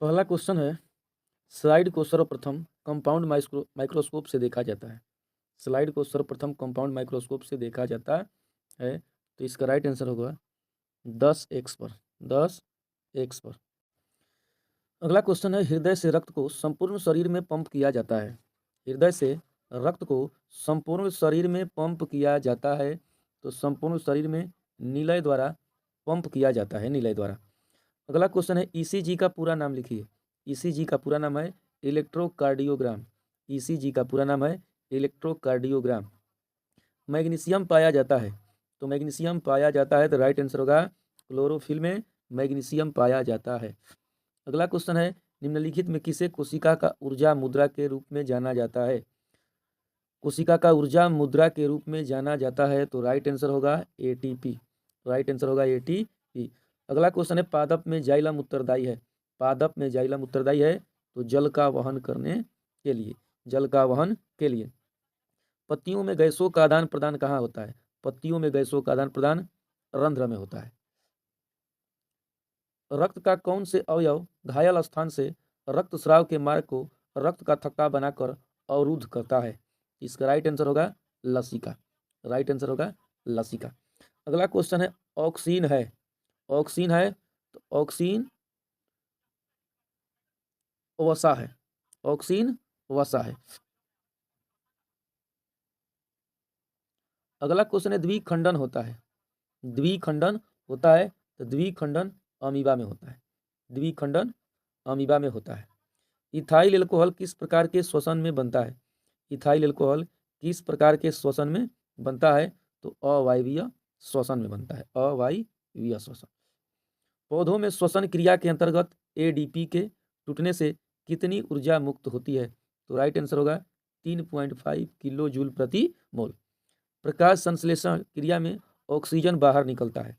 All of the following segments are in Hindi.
पहला क्वेश्चन है, स्लाइड को सर्वप्रथम कंपाउंड माइक्रोस्कोप से देखा जाता है। स्लाइड को सर्वप्रथम कंपाउंड माइक्रोस्कोप से देखा जाता है, तो इसका राइट आंसर होगा 10x पर। 10x पर। अगला क्वेश्चन है, हृदय से रक्त को संपूर्ण शरीर में पंप किया जाता है। हृदय से रक्त को संपूर्ण शरीर में पंप किया जाता है, तो संपूर्ण शरीर में निलय द्वारा पंप किया जाता है, निलय द्वारा। अगला क्वेश्चन है, ईसीजी का पूरा नाम लिखिए। ईसीजी का पूरा नाम है इलेक्ट्रोकार्डियोग्राम। ईसीजी का पूरा नाम है इलेक्ट्रोकार्डियोग्राम। मैग्नीशियम पाया जाता है, तो मैग्नीशियम पाया जाता है, तो राइट आंसर होगा क्लोरोफिल में मैग्नीशियम पाया जाता है। अगला क्वेश्चन है, निम्नलिखित में किसे कोशिका का ऊर्जा मुद्रा के रूप में जाना जाता है। कोशिका का ऊर्जा मुद्रा के रूप में जाना जाता है, तो राइट आंसर होगा एटीपी। राइट आंसर होगा एटीपी। अगला क्वेश्चन है, पादप में जाइलम उत्तरदायी है। पादप में जाइलम उत्तरदायी है, तो जल का वहन करने के लिए, जल का वहन के लिए। पत्तियों में गैसों का आदान प्रदान कहाँ होता है। पत्तियों में गैसों का आदान प्रदान रंध्र में होता है। रक्त का कौन से अवयव घायल स्थान से रक्तस्राव के मार्ग को रक्त का थक्का बनाकर अवरुद्ध करता है। इसका राइट आंसर होगा लसिका। राइट आंसर होगा लसिका। अगला क्वेश्चन है, ऑक्सीन है। ऑक्सीन है, तो ऑक्सीन वसा है। ऑक्सीन वसा है। अगला क्वेश्चन है, द्विखंडन होता है। द्विखंडन होता है, तो द्विखंडन अमीबा में होता है। द्विखंडन अमीबा में होता है। इथाइल एल्कोहल किस प्रकार के श्वसन में बनता है। इथाइल एल्कोहल किस प्रकार के श्वसन में बनता है, तो अवायवीय श्वसन में बनता है। अवायवीय श्वसन। पौधों में श्वसन क्रिया के अंतर्गत एडीपी के टूटने से कितनी ऊर्जा मुक्त होती है, तो राइट आंसर होगा 3.5 किलो जूल प्रति मोल। प्रकाश संश्लेषण क्रिया में ऑक्सीजन बाहर निकलता है।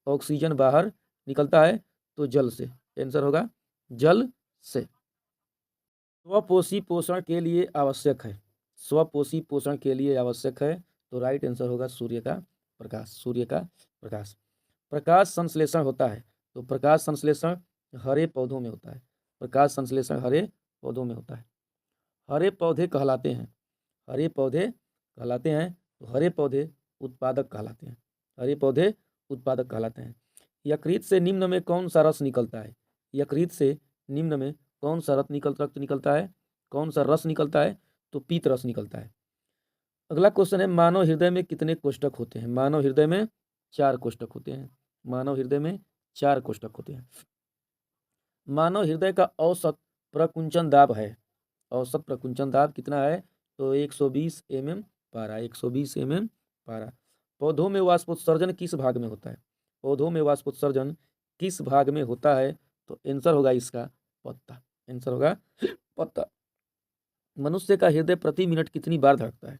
ऑक्सीजन बाहर निकलता है, तो जल से। आंसर होगा जल से। स्वपोषी पोषण के लिए आवश्यक है। स्वपोषी पोषण के लिए आवश्यक है, तो राइट आंसर होगा सूर्य का प्रकाश। सूर्य का प्रकाश। प्रकाश संश्लेषण होता है, तो प्रकाश संश्लेषण हरे पौधों में होता है। प्रकाश संश्लेषण हरे पौधों में होता है। हरे पौधे कहलाते हैं। हरे पौधे कहलाते हैं, तो हरे पौधे उत्पादक कहलाते हैं। हरे पौधे उत्पादक कहलाते हैं। यकृत से निम्न में कौन सा रस निकलता है। यकृत से निम्न में कौन सा रक्त निकलता है, कौन सा रस निकलता है, तो पीत रस निकलता है। अगला क्वेश्चन है, मानव हृदय में कितने कोष्ठक होते हैं। मानव हृदय में 4 कोष्ठक होते हैं। मानव हृदय में 4 कोष्ठक होते हैं। मानव हृदय का औसत प्रकुंचन दाब है। औसत प्रकुंचन दाब कितना है, तो 120 mm पारा। 120 mm पारा। पौधों में वाष्पोत्सर्जन किस भाग में होता है। पौधों में वाष्पोत्सर्जन किस भाग में होता है, तो आंसर होगा इसका पत्ता। आंसर होगा पत्ता। मनुष्य का हृदय प्रति मिनट कितनी बार धड़कता है।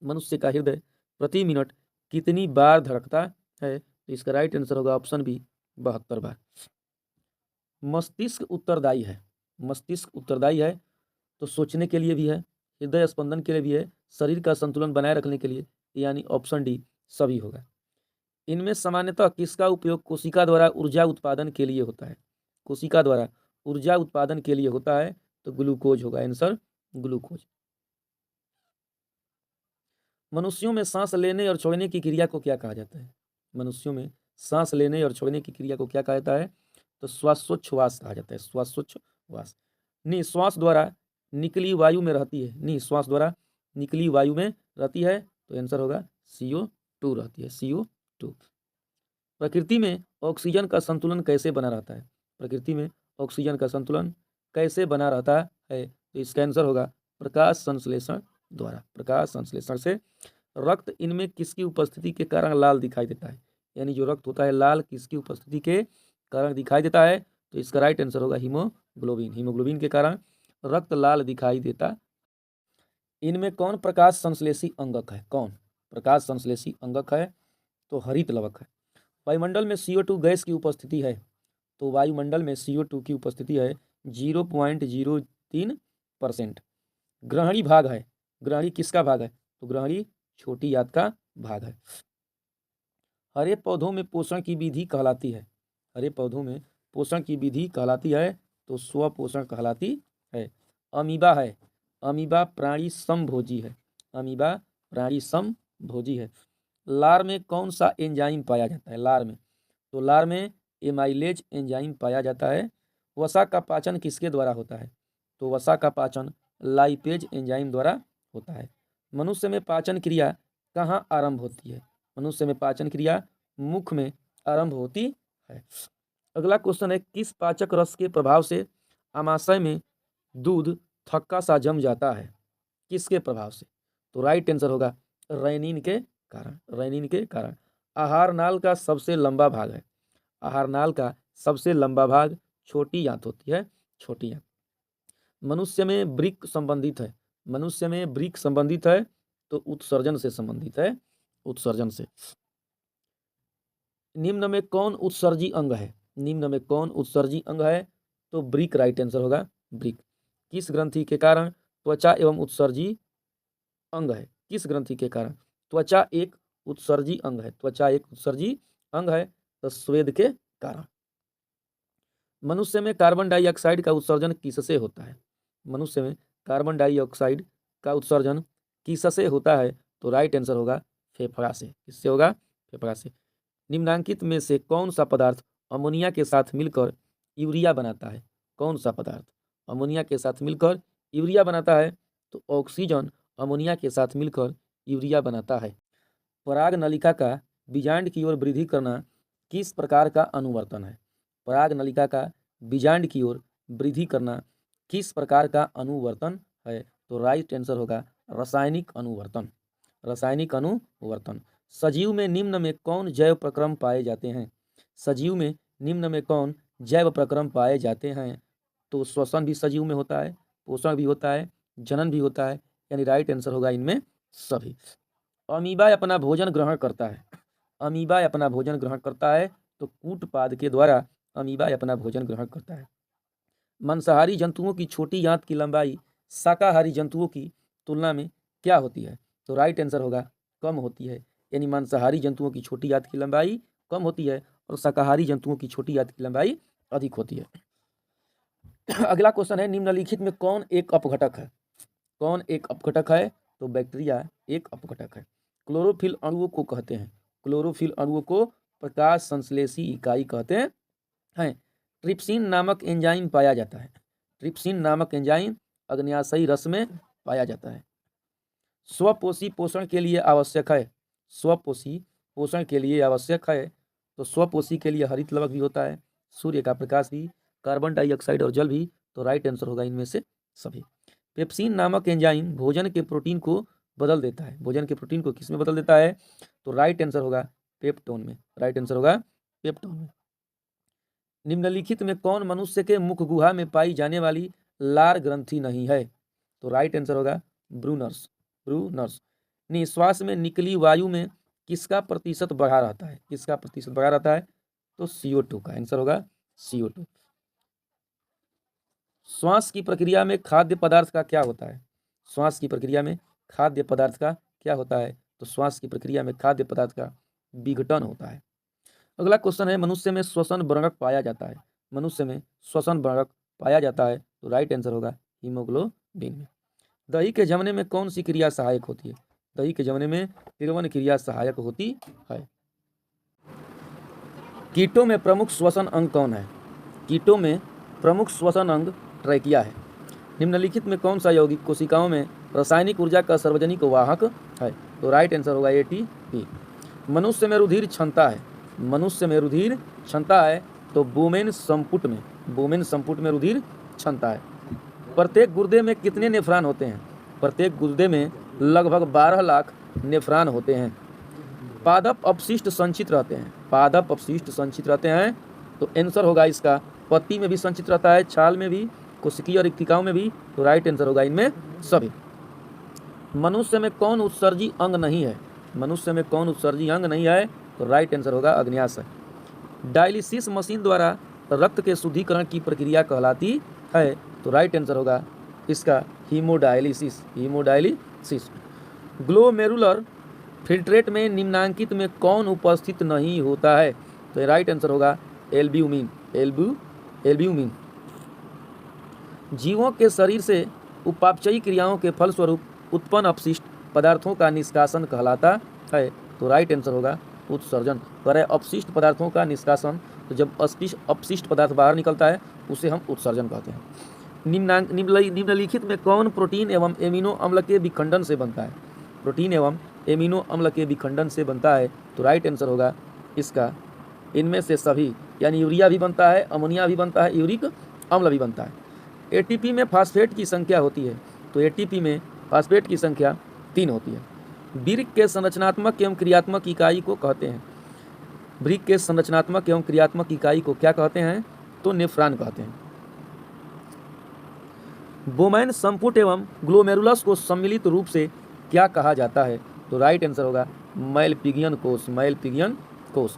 मनुष्य का हृदय प्रति मिनट कितनी बार धड़कता है, तो इसका राइट आंसर होगा ऑप्शन बी 72 बार। मस्तिष्क उत्तरदायी है। मस्तिष्क उत्तरदायी है, तो सोचने के लिए भी है, हृदय स्पंदन के लिए भी है, शरीर का संतुलन बनाए रखने के लिए, यानी ऑप्शन डी सभी होगा। इनमें सामान्यतः किसका उपयोग कोशिका द्वारा ऊर्जा उत्पादन के लिए होता है। कोशिका द्वारा ऊर्जा उत्पादन के लिए होता है, तो ग्लूकोज होगा। Answer glucose. मनुष्यों में सांस लेने और छोड़ने की क्रिया को क्या कहा जाता है। मनुष्यों में सांस लेने और छोड़ने की क्रिया को क्या कहा जाता है, तो श्वासोच्छ्वास कहा जाता है। श्वासोच्छ्वास। निश्वास द्वारा निकली वायु में रहती है। निश्वास द्वारा निकली वायु में रहती है, तो आंसर होगा CO2 रहती है। CO2। प्रकृति में ऑक्सीजन का संतुलन कैसे बना रहता है। प्रकृति में ऑक्सीजन का संतुलन कैसे बना रहता है, तो इसका आंसर होगा प्रकाश संश्लेषण द्वारा। प्रकाश संश्लेषण से। रक्त इनमें किसकी उपस्थिति के कारण लाल दिखाई देता है, यानी जो रक्त होता है लाल किसकी उपस्थिति के कारण दिखाई देता है, तो इसका राइट आंसर होगा हीमोग्लोबिन। हीमोग्लोबिन के कारण रक्त लाल दिखाई देता। इनमें कौन प्रकाश संश्लेषी अंगक है। कौन प्रकाश संश्लेषी अंगक है, तो हरित लवक है। वायुमंडल में CO2 गैस की उपस्थिति है, तो वायुमंडल में CO2 की उपस्थिति है 0.03%। ग्रहणी भाग है। ग्रहणी किसका भाग है, तो ग्रहणी छोटी आंत का भाग है। हरे पौधों में पोषण की विधि कहलाती है। हरे पौधों में पोषण की विधि कहलाती है, तो स्वपोषण कहलाती है। अमीबा है, अमीबा प्राणी समभोजी है, अमीबा प्राणी समभोजी है। लार में कौन सा एंजाइम पाया जाता है? लार में, तो लार में एमाइलेज एंजाइम पाया जाता है। वसा का पाचन किसके द्वारा होता है? तो वसा का पाचन लाइपेज एंजाइम द्वारा होता है। मनुष्य में पाचन क्रिया कहाँ आरंभ होती है? मनुष्य में पाचन क्रिया मुख में आरंभ होती है। अगला क्वेश्चन है, किस पाचक रस के प्रभाव से आमाशय में दूध थक्का सा जम जाता है? किसके प्रभाव से? तो राइट आंसर होगा रेनिन के कारण, रेनिन के कारण। आहार नाल का सबसे लंबा भाग है, आहार नाल का सबसे लंबा भाग छोटी आंत होती है, छोटी आंत। मनुष्य में वृक्क संबंधित है, मनुष्य में वृक्क संबंधित है तो उत्सर्जन से संबंधित है, उत्सर्जन से। निम्न में कौन उत्सर्जी अंग है? निम्न में कौन उत्सर्जी अंग है? तो वृक्क राइट आंसर होगा, वृक्क। किस ग्रंथि के कारण त्वचा एवं उत्सर्जी अंग है? किस ग्रंथि के कारण? त्वचा एक उत्सर्जी अंग है, त्वचा एक उत्सर्जी अंग है तो स्वेद के कारण। मनुष्य में कार्बन डाइऑक्साइड का उत्सर्जन किससे होता है? मनुष्य में कार्बन डाइऑक्साइड का उत्सर्जन किससे होता है? तो राइट आंसर होगा फेफड़ा से। किससे होगा? फेफड़ा से। निम्नांकित में से कौन सा पदार्थ अमोनिया के साथ मिलकर यूरिया बनाता है? कौन सा पदार्थ अमोनिया के साथ मिलकर यूरिया बनाता है? तो ऑक्सीजन अमोनिया के साथ मिलकर यूरिया बनाता है। पराग नलिका का बीजांड की ओर वृद्धि करना किस प्रकार का अनुवर्तन है? पराग नलिका का बीजांड की ओर वृद्धि करना किस प्रकार का अनुवर्तन है? तो राइट आंसर होगा रासायनिक अनुवर्तन, रासायनिक अनुवर्तन। सजीव में निम्न में कौन जैव प्रक्रम पाए जाते हैं? सजीव में निम्न में कौन जैव प्रक्रम पाए जाते हैं? तो श्वसन भी सजीव में होता है, पोषण भी होता है, जनन भी होता है, यानी राइट आंसर होगा इनमें सभी। अमीबा अपना भोजन ग्रहण करता है, अमीबा अपना भोजन ग्रहण करता है तो कूटपाद के द्वारा अमीबा अपना भोजन ग्रहण करता है। मांसाहारी जंतुओं की छोटी आंत की लंबाई शाकाहारी जंतुओं की तुलना में क्या होती है? तो राइट आंसर होगा कम होती है, यानी मांसाहारी जंतुओं की छोटी आंत की लंबाई कम होती है और शाकाहारी जंतुओं की छोटी आंत की लंबाई अधिक होती है। अगला क्वेश्चन है, निम्नलिखित में कौन एक अपघटक है? कौन एक अपघटक है? तो बैक्टीरिया एक अपघटक है। क्लोरोफिल अणुओं को कहते हैं, क्लोरोफिल अणुओं को प्रकाश संश्लेषी इकाई कहते हैं। ट्रिप्सिन नामक एंजाइम पाया जाता है, ट्रिप्सिन नामक एंजाइम अग्न्याशयी रस में पाया जाता है। स्वपोषी पोषण के लिए आवश्यक है, स्वपोषी पोषण के लिए आवश्यक है तो स्वपोषी के लिए हरित लवक भी होता है, सूर्य का प्रकाश भी, कार्बन डाइऑक्साइड और जल भी, तो राइट आंसर होगा इनमें से सभी। पेप्सिन नामक एंजाइम भोजन के प्रोटीन को बदल देता है, भोजन के प्रोटीन को किस में बदल देता है? तो राइट आंसर होगा पेप्टोन में, राइट आंसर होगा पेप्टोन में। निम्नलिखित में कौन मनुष्य के मुख गुहा में पाई जाने वाली लार ग्रंथि नहीं है? तो राइट आंसर होगा ब्रूनर्स, ब्रूनर्स। निश्वास में निकली वायु में किसका प्रतिशत बढ़ा रहता है? किसका प्रतिशत बढ़ा रहता है? तो CO2 का, आंसर होगा CO2। श्वास की प्रक्रिया में खाद्य पदार्थ का क्या होता है? श्वास की प्रक्रिया में खाद्य पदार्थ का क्या होता है? तो श्वास की प्रक्रिया में खाद्य पदार्थ का विघटन होता है। अगला क्वेश्चन है, मनुष्य में श्वसन वर्णक पाया जाता है, मनुष्य में श्वसन वर्णक पाया जाता है तो राइट आंसर होगा हीमोग्लोबिन में। दही के जमने में कौन सी क्रिया सहायक होती है? दही के जमने में किण्वन क्रिया सहायक होती है। कीटों में प्रमुख श्वसन अंग कौन है? कीटों में प्रमुख श्वसन अंग ट्रैकिया है। निम्नलिखित में कौन सा यौगिक कोशिकाओं में रासायनिक ऊर्जा का सार्वजनिक वाहक है? तो राइट आंसर होगा ATP। मनुष्य में रुधिर क्षमता है, मनुष्य में रुधिर क्षमता है तो वुमेन संपुट में, वुमेन संपुट में रुधिर क्षमता है। प्रत्येक गुर्दे में कितने नेफ्रॉन होते हैं? प्रत्येक गुर्दे में लगभग 12 लाख नेफ्रॉन होते हैं। पादप अपशिष्ट संचित रहते हैं, पादप अपशिष्ट संचित रहते हैं तो आंसर होगा इसका पत्ती में भी संचित रहता है, छाल में भी, कोशिकीय और रिक्तिकाओं में भी, तो राइट आंसर होगा इनमें सभी। मनुष्य में कौन उत्सर्जी अंग नहीं है? मनुष्य में कौन उत्सर्जी अंग नहीं है? तो राइट आंसर होगा अग्न्याशय। डायलिसिस मशीन द्वारा रक्त के शुद्धिकरण की प्रक्रिया कहलाती है तो राइट आंसर होगा इसका हीमोडायलिसिस, हीमोडायलिसिस। ग्लोमेरुलर फिल्ट्रेट में निम्नांकित में कौन उपस्थित नहीं होता है? तो राइट आंसर होगा एल्ब्यूमिन, एल्ब्यूमिन। जीवों के शरीर से उपापचयी क्रियाओं के फलस्वरूप उत्पन्न अपशिष्ट पदार्थों का निष्कासन कहलाता है। तो राइट आंसर होगा उत्सर्जन। कह रहे अपशिष्ट पदार्थों का निष्कासन, तो जब अपशिष्ट पदार्थ बाहर निकलता है उसे हम उत्सर्जन कहते हैं। निम्नलिखित में कौन प्रोटीन एवं एमिनो अम्ल के विखंडन से बनता है? प्रोटीन एवं एमिनो अम्ल के विखंडन से बनता है। तो राइट आंसर होगा इसका इनमें से सभी, यानी यूरिया भी बनता है, अमोनिया भी बनता है, यूरिक अम्ल भी बनता है। एटीपी में फास्फेट की संख्या होती है। तो एटीपी में फास्फेट की संख्या 3 होती है। वृक्क के संरचनात्मक एवं क्रियात्मक इकाई को कहते हैं। वृक्क के संरचनात्मक एवं क्रियात्मक इकाई को क्या कहते हैं? तो नेफ्रॉन कहते हैं। बोमैन संपुट एवं ग्लोमेरुलस को सम्मिलित रूप से क्या कहा जाता है? तो राइट आंसर होगा मैलपिगियन कोष। मैलपिगियन कोष।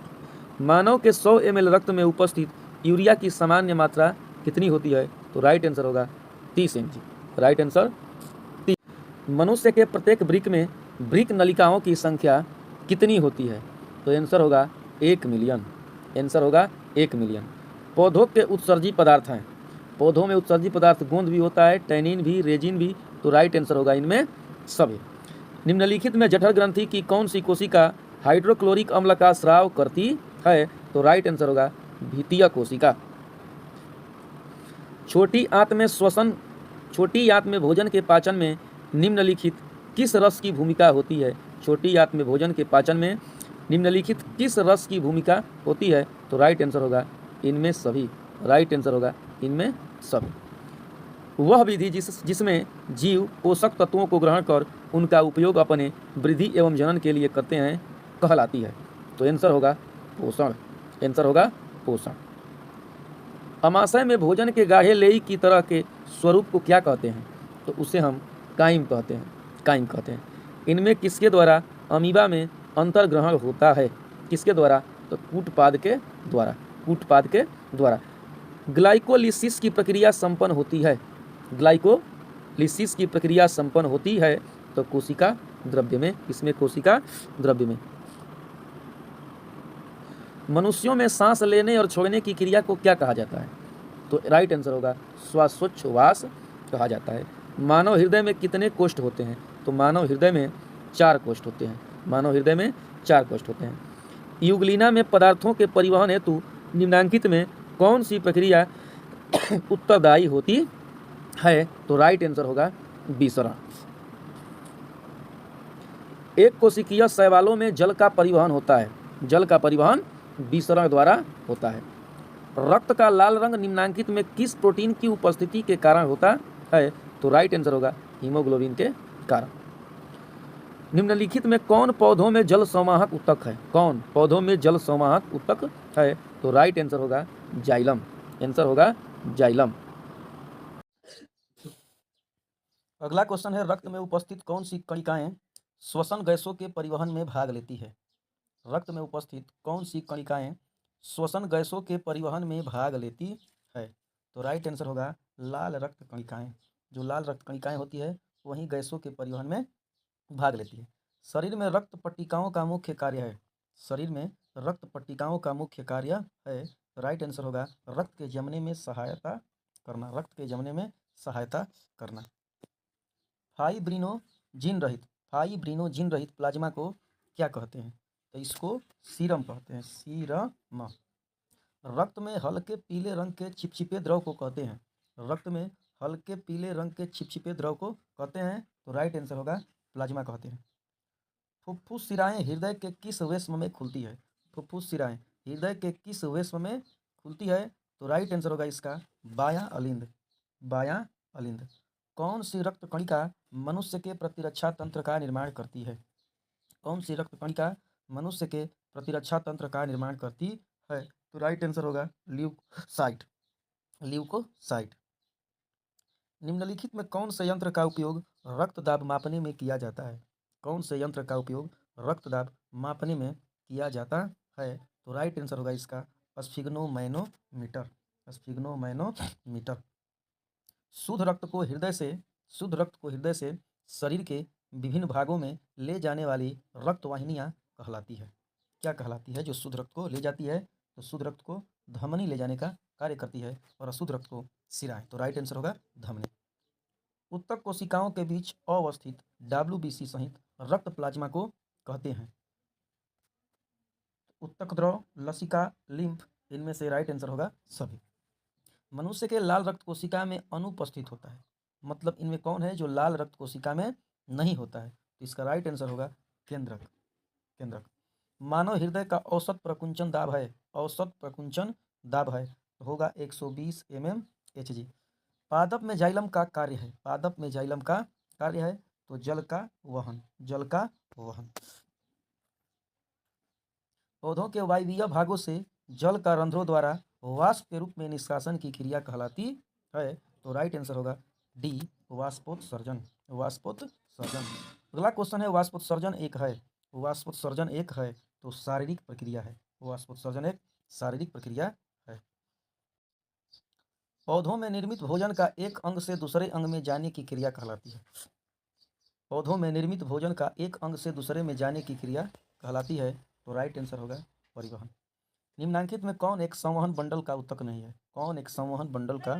मानव के 100 ml रक्त में उपस्थित यूरिया की सामान्य मात्रा कितनी होती है? तो राइट आंसर होगा 30 mg। Right answer 30। मनुष्य के प्रत्येक वृक्क में वृक्क नलिकाओं की संख्या कितनी होती है? तो आंसर होगा 1 मिलियन। आंसर होगा 1 मिलियन। पौधों के उत्सर्जी पदार्थ हैं। पौधों में उत्सर्जी पदार्थ गोंद भी होता है, टैनिन भी, रेजिन भी। तो राइट आंसर होगा इनमें सभी। निम्नलिखित में जठर ग्रंथि की कौन सी कोशिका हाइड्रोक्लोरिक अम्ल का स्राव करती है? तो राइट आंसर होगा भीतीय कोशिका। छोटी आंत में भोजन के पाचन में निम्नलिखित किस रस की भूमिका होती है? छोटी आंत में भोजन के पाचन में निम्नलिखित किस रस की भूमिका होती है? तो राइट आंसर होगा इनमें सभी। राइट आंसर होगा इनमें सभी। वह विधि जिसमें जीव पोषक तत्वों को ग्रहण कर उनका उपयोग अपने वृद्धि एवं जनन के लिए करते हैं कहलाती है। तो आंसर होगा पोषण। आंसर होगा पोषण। अमाशय में भोजन के गाढ़े लेई की तरह के स्वरूप को क्या कहते हैं? तो उसे हम काइम कहते हैं। काइम कहते हैं। इनमें किसके द्वारा अमीबा में अंतर्ग्रहण होता है? किसके द्वारा? तो कूटपाद के द्वारा। कूटपाद के द्वारा। ग्लाइकोलिसिस की प्रक्रिया संपन्न होती है। ग्लाइकोलिसिस की प्रक्रिया संपन्न होती है तो कोशिका द्रव्य में। इसमें कोशिका द्रव्य में। मनुष्यों में सांस लेने और छोड़ने की क्रिया को क्या कहा जाता है? तो राइट आंसर होगा श्वासोच्छ्वास कहा जाता है। मानव हृदय में कितने कोष्ठ होते हैं? तो मानव हृदय में 4 कोष्ठ होते हैं। मानव हृदय में 4 कोष्ठ होते हैं। युगलिना में पदार्थों के परिवहन हेतु निम्नांकित में कौन सी प्रक्रिया उत्तरदायी होती है? तो राइट आंसर होगा विसरण। एक कोशिकीय शैवालों में जल का परिवहन होता है। जल का परिवहन विसरण द्वारा होता है। रक्त का लाल रंग निम्नांकित में किस प्रोटीन की उपस्थिति के कारण होता है? तो राइट आंसर होगा हीमोग्लोबिन के कारण। निम्नलिखित में कौन पौधों में जल संवाहक ऊतक है? कौन पौधों में जल संवाहक ऊतक है? तो राइट आंसर होगा जाइलम। आंसर होगा जाइलम। अगला क्वेश्चन है, रक्त में उपस्थित कौन सी कणिकाएं श्वसन गैसों के परिवहन में भाग लेती है? रक्त में उपस्थित कौन सी कणिकाएं श्वसन गैसों के परिवहन में भाग लेती है? तो राइट आंसर होगा लाल रक्त कणिकाएं। जो लाल रक्त कणिकाएं होती है वही गैसों के परिवहन में भाग लेती है। शरीर में रक्त पट्टिकाओं का मुख्य कार्य है। शरीर में रक्त पट्टिकाओं का मुख्य कार्य है। राइट आंसर होगा रक्त के जमने में सहायता करना। रक्त के जमने में सहायता करना। फाइब्रिनोजिन रहित प्लाज्मा को क्या कहते हैं? तो इसको सीरम कहते हैं। सीरम। रक्त में हल्के पीले रंग के चिपचिपे द्रव को कहते हैं। रक्त में हल्के पीले रंग के चिपचिपे द्रव को कहते हैं। तो राइट आंसर होगा प्लाज्मा कहते हैं। फुफ्फुस शिराएं हृदय के किस वेश्म में खुलती है? फुफ्फुस शिराएं हृदय के किस वेश्म में खुलती है? तो राइट आंसर होगा इसका बायां अलिंद। बायां अलिंद। कौन सी रक्त कणिका मनुष्य के प्रतिरक्षा तंत्र का निर्माण करती है? कौन सी रक्त कणिका मनुष्य के प्रतिरक्षा तंत्र का निर्माण करती है? तो राइट आंसर होगा ल्यूकोसाइट। ल्यूकोसाइट। निम्नलिखित में कौन से यंत्र का उपयोग रक्त दाब मापने में किया जाता है? कौन से यंत्र का उपयोग रक्त दाब मापने में किया जाता है? तो राइट आंसर होगा इसका स्फिग्नोमैनोमीटर। स्फिग्नोमैनोमीटर। शुद्ध रक्त को हृदय से शरीर के विभिन्न भागों में ले जाने वाली रक्त वाहिनियां कहलाती है। क्या कहलाती है? जो शुद्ध रक्त को ले जाती है तो शुद्ध रक्त को धमनी ले जाने का कार्य करती है और अशुद्ध रक्त को शिराएं। तो राइट आंसर होगा धमनी। उत्तक कोशिकाओं के बीच अवस्थित WBC सहित रक्त प्लाज्मा को कहते हैं। उत्तक द्रव, लसिका, लिम्फ, इनमें से राइट आंसर होगा सभी। मनुष्य के लाल रक्त कोशिका में अनुपस्थित होता है, मतलब इनमें कौन है जो लाल रक्त कोशिका में नहीं होता है? तो इसका राइट आंसर होगा केंद्रक। केंद्रक। मानव हृदय का औसत प्रकुंचन दाब है, औसत प्रकुंचन दाब है तो होगा 120 mmHg। पादप में जाइलम का कार्य है, पादप में जाइलम का कार्य है तो जल का वहन, जल का वहन। पौधों के वायवीय भागों से जल का रंध्रों द्वारा वाष्प के रूप में निष्कासन की क्रिया कहलाती है। तो राइट आंसर होगा डी, वाष्पोत्सर्जन, वाष्पोत्सर्जन। अगला क्वेश्चन है वाष्पोत्सर्जन एक है, वाष्पोत्सर्जन एक है तो शारीरिक प्रक्रिया है, वाष्पोत्सर्जन एक शारीरिक प्रक्रिया है। पौधों में निर्मित भोजन का एक अंग से दूसरे अंग में जाने की क्रिया कहलाती है। पौधों में निर्मित भोजन का एक अंग से दूसरे में जाने की क्रिया कहलाती है। तो राइट आंसर होगा परिवहन। निम्नांकित में कौन एक संवहन बंडल का ऊतक नहीं है? कौन एक संवहन बंडल का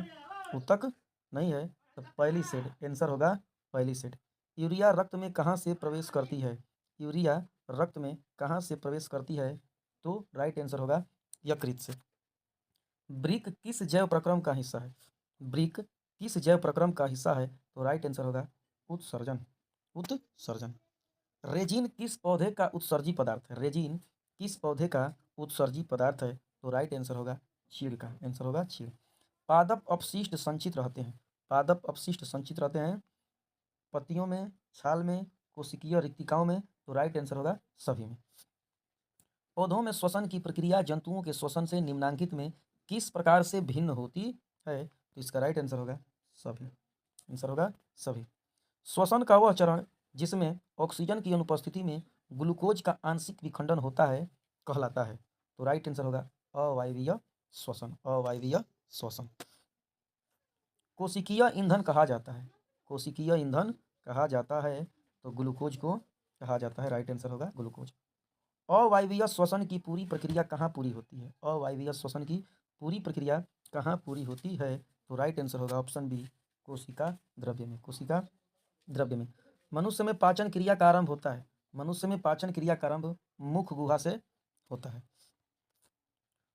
ऊतक नहीं है? तो पहली सेड आंसर होगा पहली सेड। यूरिया रक्त में कहाँ से प्रवेश करती है? यूरिया रक्त में कहाँ से प्रवेश करती है? तो राइट आंसर होगा यकृत से। ब्रिक किस जैव प्रक्रम का हिस्सा है? ब्रिक किस जैव प्रक्रम का हिस्सा है? तो राइट आंसर होगा उत्सर्जन, उत्सर्जन। रेजिन किस पौधे का उत्सर्जी पदार्थ है? रेजिन किस पौधे का उत्सर्जी पदार्थ है? तो राइट आंसर होगा चीड़ का, आंसर होगा चीड़। पादप अपशिष्ट संचित रहते हैं, पादप अपशिष्ट संचित रहते हैं पत्तियों में, छाल में, कोशिकीय रिक्तिकाओं में। तो राइट आंसर होगा सभी में। पौधों में श्वसन की प्रक्रिया जंतुओं के श्वसन से निम्नांकित में किस प्रकार से भिन्न होती है? तो इसका राइट आंसर होगा सभी, आंसर होगा सभी। श्वसन का वह चरण जिसमें ऑक्सीजन की अनुपस्थिति में ग्लूकोज का आंशिक विखंडन होता है कहलाता है। तो राइट आंसर होगा अवायवीय श्वसन, अवायवीय श्वसन। कोशिकीय ईंधन कहा जाता है, कोशिकीय ईंधन कहा जाता है तो ग्लूकोज को कहा जाता है। राइट आंसर होगा ग्लूकोज। अवायवीय श्वसन की पूरी प्रक्रिया कहाँ पूरी होती है? अवायवीय श्वसन की पूरी प्रक्रिया कहाँ पूरी होती है? तो राइट आंसर होगा ऑप्शन बी, कोशिका द्रव्य में, कोशिका द्रव्य में। मनुष्य में पाचन क्रिया का आरंभ होता है, मनुष्य में पाचन क्रिया का आरंभ मुख गुहा से होता है।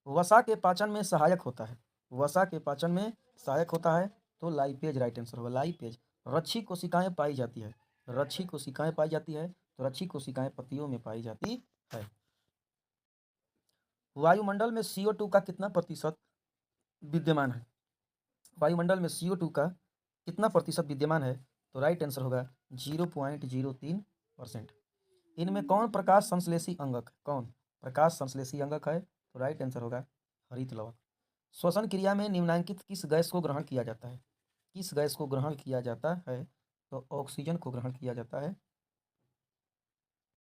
वसा के पाचन में सहायक होता है, वसा के पाचन में सहायक होता है तो लाइपेज राइट आंसर होगा, लाइपेज। रच्छी कोशिकाएं पाई जाती है, रच्छी कोशिकाएं पाई जाती है तो रच्छी कोशिकाएं पत्तियों में पाई जाती है। वायुमंडल में CO2 का कितना प्रतिशत विद्यमान है? वायुमंडल में CO2 का कितना प्रतिशत विद्यमान है? तो राइट आंसर होगा 0.03%। इनमें कौन प्रकाश संश्लेषी अंगक है? कौन प्रकाश संश्लेषी अंगक है? तो राइट आंसर होगा हरित लवक। श्वसन क्रिया में निम्नांकित किस गैस को ग्रहण किया जाता है? किस गैस को ग्रहण किया जाता है? तो ऑक्सीजन को ग्रहण किया जाता है।